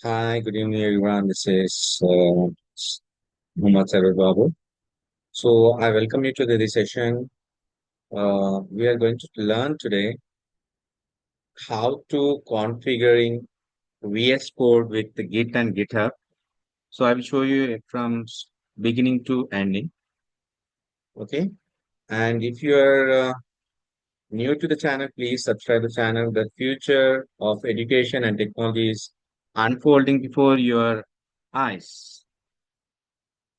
Hi, good evening, everyone. This is Muhammad Sarur Babu. So, I welcome you to this session. We are going to learn today how to configuring VS Code with the Git and GitHub. So, I will show you from beginning to ending. Okay. And if you are new to the channel, please subscribe the channel. The future of education and technology is unfolding before your eyes.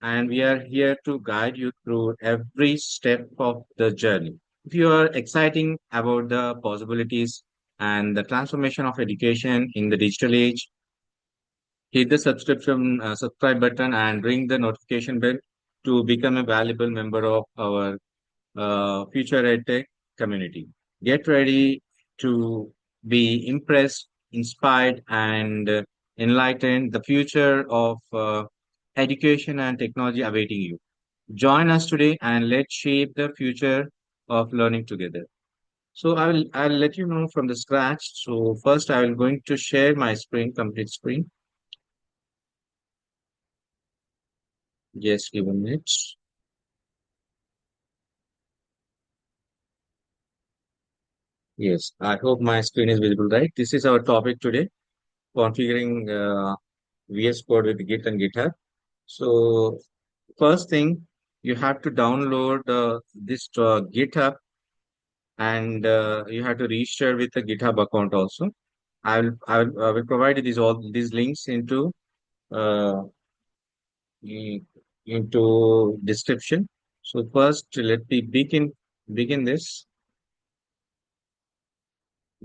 And we are here to guide you through every step of the journey. If you are exciting about the possibilities and the transformation of education in the digital age, hit the subscribe button and ring the notification bell to become a valuable member of our future EdTech community. Get ready to be impressed, inspired, and enlightened. The future of education and technology awaiting you. Join us today and let's shape the future of learning together. So I'll let you know from the scratch. So first I will going to share my screen, complete screen. Just give a minute. Yes, I hope my screen is visible, right? This is our topic today, configuring VS Code with Git and GitHub. So first thing, you have to download this GitHub and you have to register with the GitHub account also. I will provide you all these links uh, in- into description. So first, let me begin this.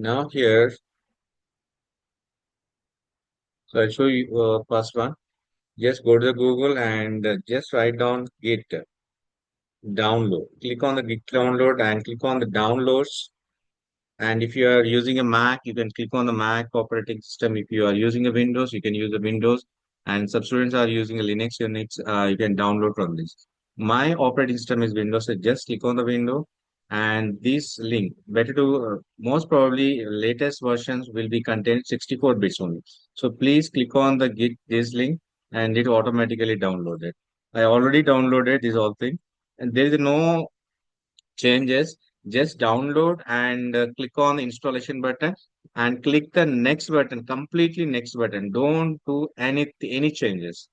Now here, so I'll show you first one. Just go to the Google and just write down Git download. Click on the Git download and click on the downloads. And if you are using a Mac, you can click on the Mac operating system. If you are using a Windows, you can use the Windows. And some students are using a Unix, you can download from this. My operating system is Windows, so just click on the window and this link. Better to most probably latest versions will be contained 64 bits only. So please click on the Git this link and it automatically downloaded. I already downloaded this whole thing, and there is no changes. Just download and click on the installation button and click the next button, completely next button. Don't do any changes.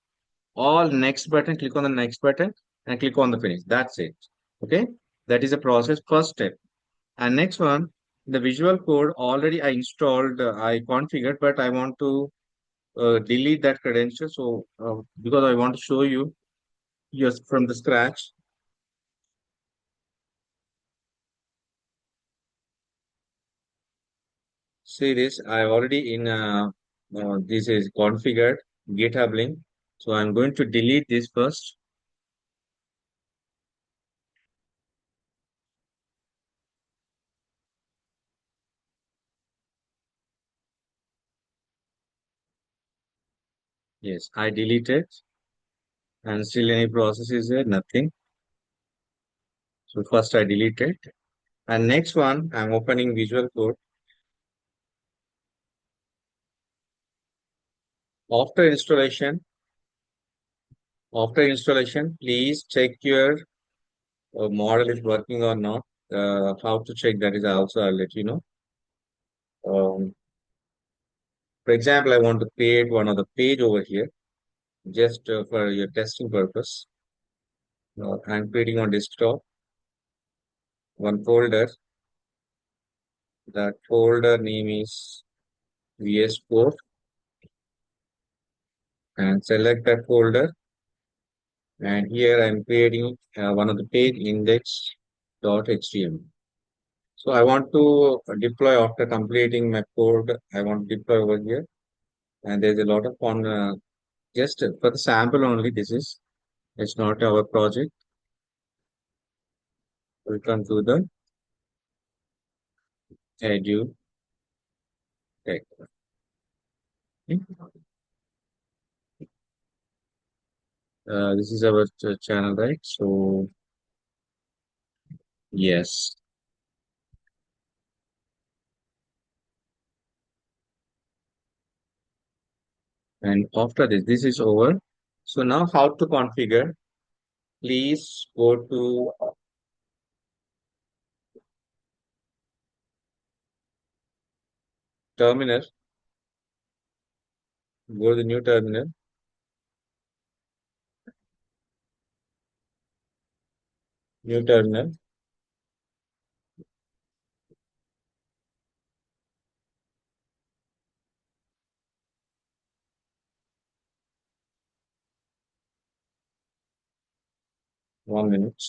All next button, click on the next button and click on the finish. That's it. Okay. That is the process, first step. And next one, the visual code already I installed, I configured, but I want to delete that credential. So because I want to show you just from the scratch. See this, I already in this is configured GitHub link. So I'm going to delete this first. Yes, I deleted and still any process is there, nothing. So first I deleted and next one I'm opening Visual Code. After installation, please check your model is working or not. How to check that is also I'll let you know. Um, for example, I want to create one of the page over here just for your testing purpose. I'm creating on desktop one folder. That folder name is VS Code and select that folder. And here I'm creating one of the page index.html. So I want to deploy after completing my code. I want to deploy over here. And there's a lot of fun. Just for the sample only, this is, it's not our project. Welcome to the edu tech. This is our channel, right? So yes. And after this is over. So now how to configure? Please go to terminal, go to the new terminal, 1 minute.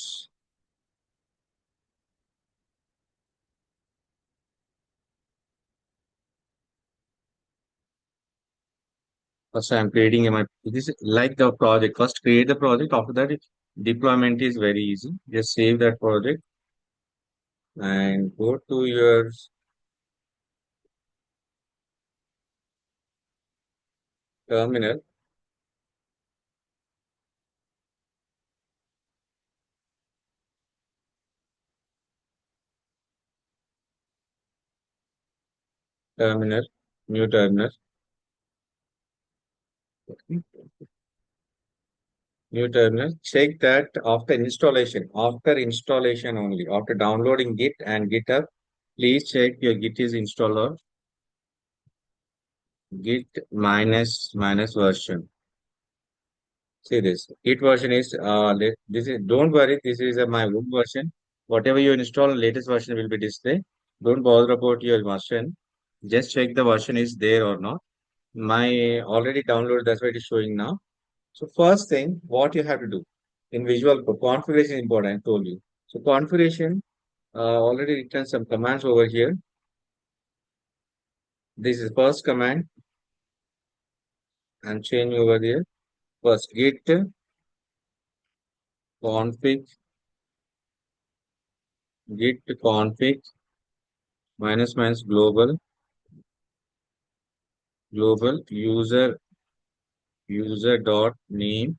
First, I'm creating this is like the project. First, create the project. After that, deployment is very easy. Just save that project and go to your terminal, terminal, new terminal, new terminal. Check that after installation only, after downloading Git and GitHub, please check your Git is installer, Git minus version. See this. Git version is this is don't worry, this is my own version. Whatever you install, latest version will be displayed. Don't bother about your version. Just check the version is there or not. My already downloaded, that's why it is showing now. So first thing, what you have to do in Visual Code, configuration is important, I told you. So configuration, already written some commands over here. This is first command and change over there. First git config, git config minus global user dot name,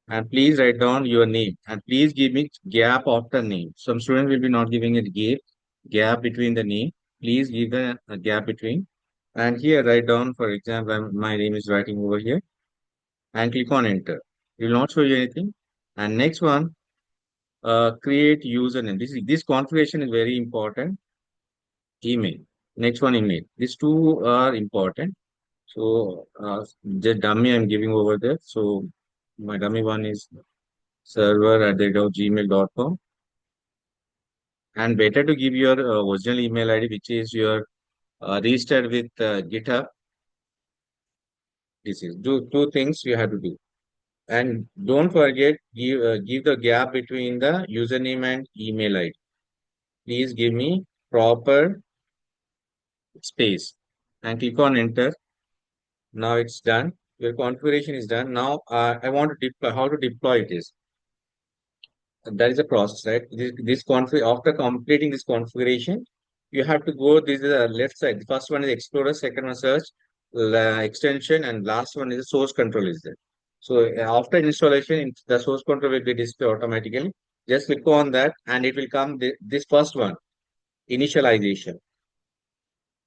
and please write down your name and please give me gap after name. Some students will be not giving it gap between the name. Please give a gap between. And here write down, for example, my name is writing over here and click on enter. It will not show you anything. And next one, create username. This configuration is very important. Email. Next one, email. These two are important. So the dummy I'm giving over there. So my dummy one is server@gmail.com, and better to give your original email ID, which is your registered with GitHub. This is two things you have to do, and don't forget give the gap between the username and email ID. Please give me proper space and click on enter. Now it's done. Your configuration is done. Now I want to deploy. How to deploy it is. That is a process, right? This config after completing this configuration, you have to go. This is the left side. The first one is Explorer, second one search, extension, and last one is the source control is there. So after installation, the source control will be displayed automatically. Just click on that, and it will come this first one, initialization.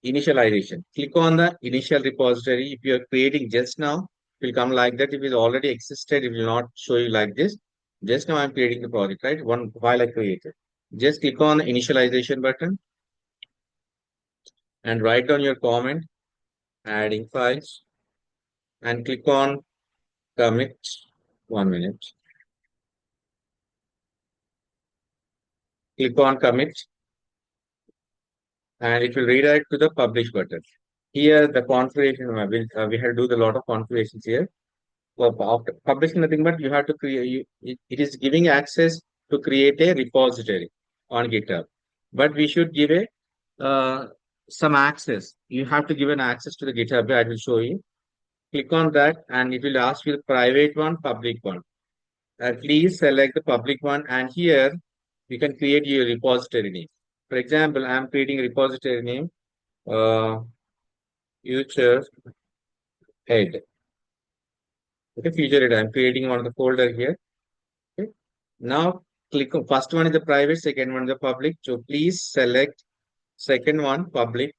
Initialization. Click on the initial repository. If you are creating just now, it will come like that. If it already existed, it will not show you like this. Just now I'm creating the project, right? One file I created. Just click on the initialization button and write down your comment, adding files, and click on commit. 1 minute. Click on commit, and it will redirect to the publish button. Here, the configuration, we have to do a lot of configurations here. Well, after publishing nothing, but you have to create, it is giving access to create a repository on GitHub. But we should give a some access. You have to give an access to the GitHub. I will show you. Click on that, and it will ask you the private one, public one. Please select the public one, and here you can create your repository name. For example, I am creating a repository name, uh, future head. Okay, future head. I am creating one of the folder here. Okay. Now click on first one is the private, second one is the public. So please select second one, public.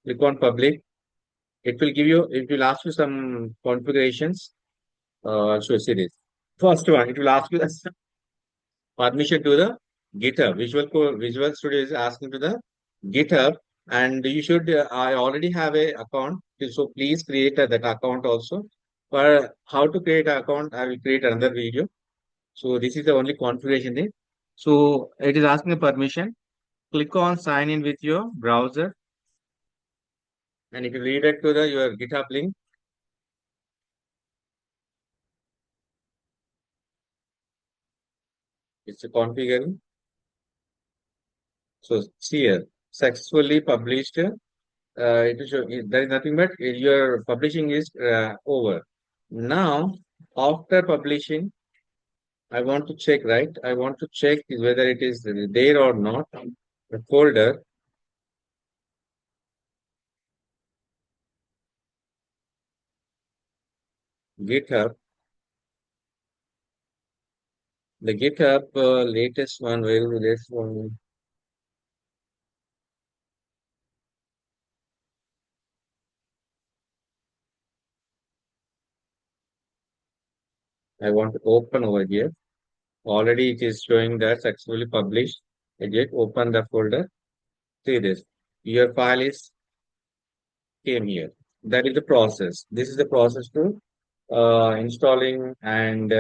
Click on public. It will give you, it will ask you some configurations. So see this. First one, it will ask you the permission to the GitHub. Visual Studio is asking to the GitHub, and you should. I already have a account, so please create that account also. For how to create an account, I will create another video. So this is the only configuration thing. So it is asking a permission. Click on sign in with your browser, and if you read it to the your GitHub link, it's a configuring. So see here, successfully published. It is there is nothing but your publishing is over. Now, after publishing, I want to check, right? I want to check whether it is there or not. The folder, GitHub, the GitHub latest one, where is the latest one? I want to open over here. Already it is showing that successfully published. I just open the folder. See this. Your file is came here. That is the process. This is the process to installing and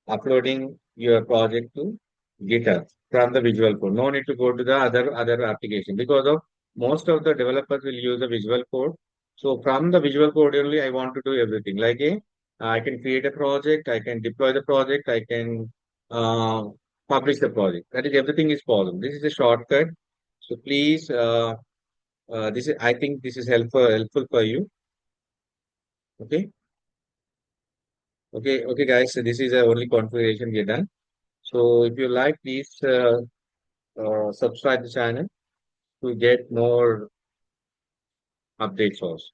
uploading your project to GitHub from the Visual Code. No need to go to the other application because of most of the developers will use the Visual Code. So from the Visual Code only, I want to do everything. Like I can create a project, I can deploy the project, I can uh, publish the project. That is everything is possible. This is a shortcut. So please, this is I think this is helpful for you. Okay, okay, guys. So this is the only configuration we are done. So if you like, please subscribe the channel to get more updates also.